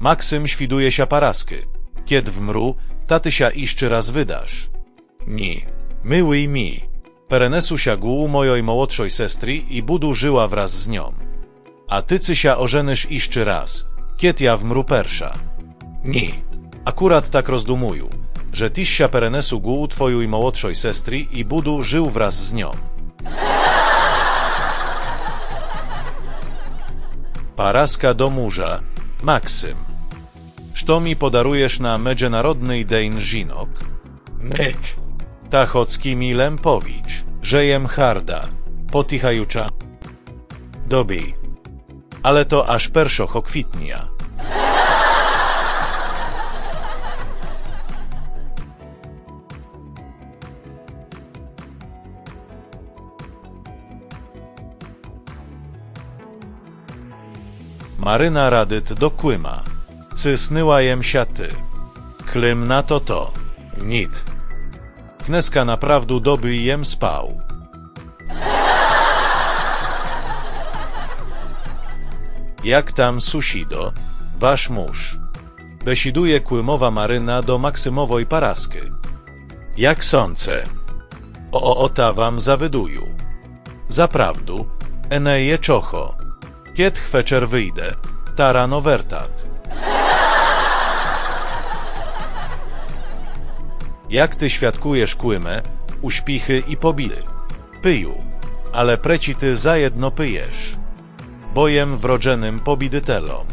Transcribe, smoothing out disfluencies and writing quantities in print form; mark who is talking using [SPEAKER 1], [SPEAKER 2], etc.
[SPEAKER 1] Maksym świduje się parasky. Kied wmru, tatysia iszczy raz wydasz. Ni. Myły mi. Perenesu się głu mojej młodszej sestry i budu żyła wraz z nią. A tycy się ożenysz iszczy raz, kied ja wmru persza. Ni. Akurat tak rozdumuju, że tyś się perenesu głu twojej młodszej sestry i budu żył wraz z nią. Paraska do murza. Maksym. Što mi podarujesz na Międzynarodny Dzień Żinok? Myk. Tachocki mi Lempowicz. Żejem harda. Potichajucza. Dobi. Ale to aż perszoch okwitnia. Maryna radyt do kłyma. Cysnyła jem siaty. Klym na to. Nit. Kneska naprawdę doby jem spał. Jak tam susido, wasz mąż? Besiduje kłymowa Maryna do Maksymowej parasky. Jak sądzę? O ta wam zawyduju. Zaprawdu, eneje czocho. Kied chweczer wyjdę, ta rano wertat. Jak ty świadkujesz kłymę, uśpichy i pobity. Pyju, ale preci ty za jedno pyjesz. Bojem wrodzonym pobidytelom.